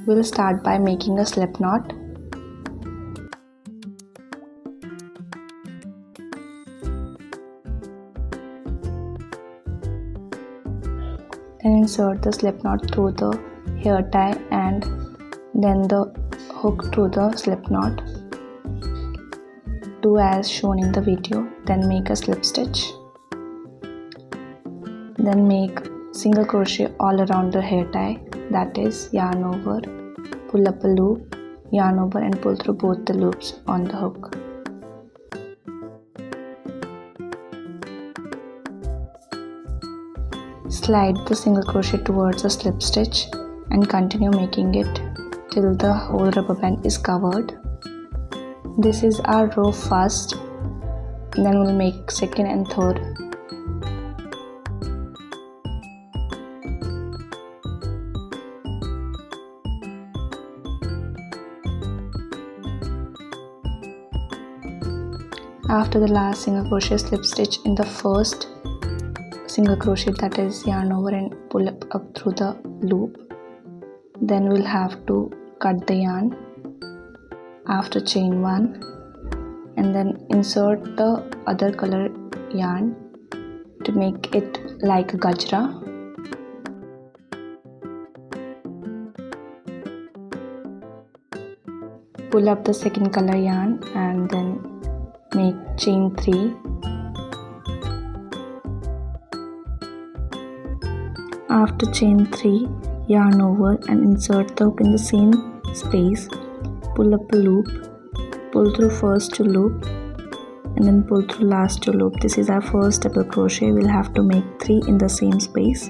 We'll start by making a slip knot. Then insert the slip knot through the hair tie and then the hook through the slip knot. Do as shown in the video. Then make a slip stitch. Then make single crochet all around the hair tie, that is yarn over, pull up a loop, yarn over and pull through both the loops on the hook. Slide the single crochet towards a slip stitch and continue making it till the whole rubber band is covered. This is our row first, then we'll make second and third. After the last single crochet, slip stitch in the first single crochet, that is yarn over and pull up through the loop. Then we'll have to cut the yarn after chain 1 and then insert the other color yarn to make it like a gajra. Pull up the second color yarn and then make chain 3. After chain 3, yarn over and insert the hook in the same space. Pull up a loop, pull through first 2 loop and then pull through last 2 loop. This is our first double crochet. We'll have to make 3 in the same space.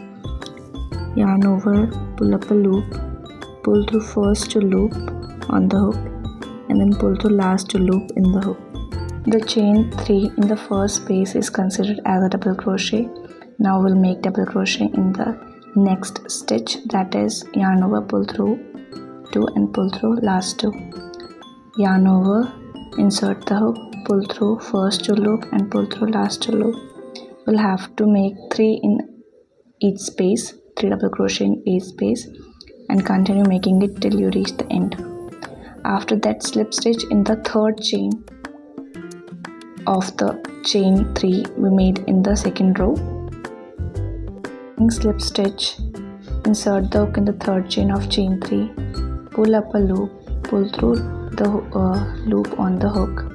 Yarn over, pull up a loop, pull through first 2 loop on the hook and then pull through last 2 loop in the hook. The chain 3 in the first space is considered as a double crochet. Now we'll make double crochet in the next stitch, that is yarn over, pull through 2 and pull through last 2. Yarn over, insert the hook, pull through first 2 loop and pull through last 2 loop. We'll have to make 3 in each space, 3 double crochet in each space and continue making it till you reach the end. After that, slip stitch in the third chain of the chain 3 we made in the second row. Slip stitch, insert the hook in the third chain of chain 3, pull up a loop, pull through the loop on the hook,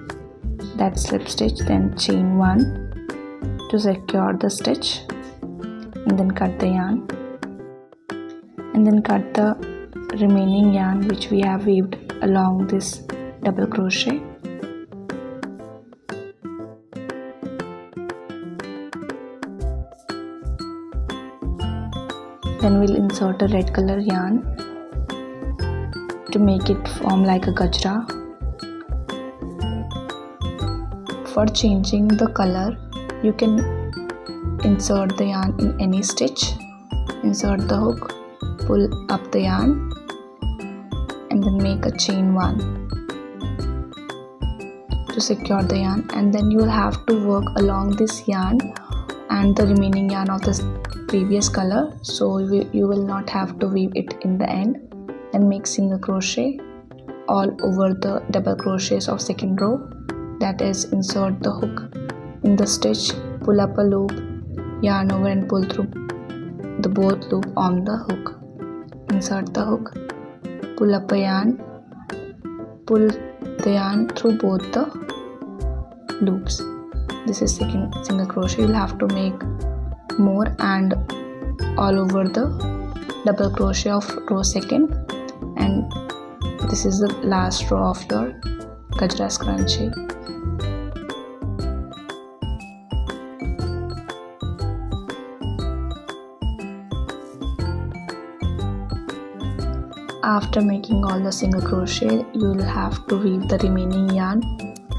that slip stitch, then chain 1 to secure the stitch and then cut the yarn and then cut the remaining yarn which we have weaved along this double crochet. Then we'll insert a red color yarn to make it form like a gajra. For changing the color, you can insert the yarn in any stitch, insert the hook, pull up the yarn and then make a chain 1 to secure the yarn, and then you will have to work along this yarn and the remaining yarn of the previous color, so you will not have to weave it in the end. And make single crochet all over the double crochets of second row, that is insert the hook in the stitch, pull up a loop, yarn over and pull through the both loop on the hook. Insert the hook, pull up a yarn, pull the yarn through both the loops. This is second single crochet. You'll have to make more and all over the double crochet of row second, and this is the last row of your gajra scrunchie. After making all the single crochet, you will have to weave the remaining yarn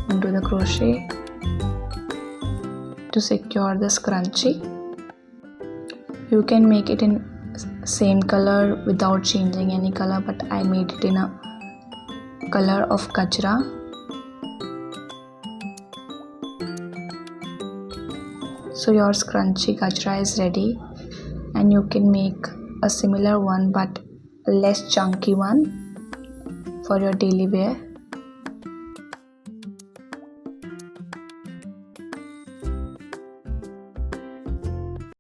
into the crochet to secure the scrunchie. You can make it in same color without changing any color, but I made it in a color of gajra. So your scrunchie gajra is ready, and you can make a similar one but a less chunky one for your daily wear.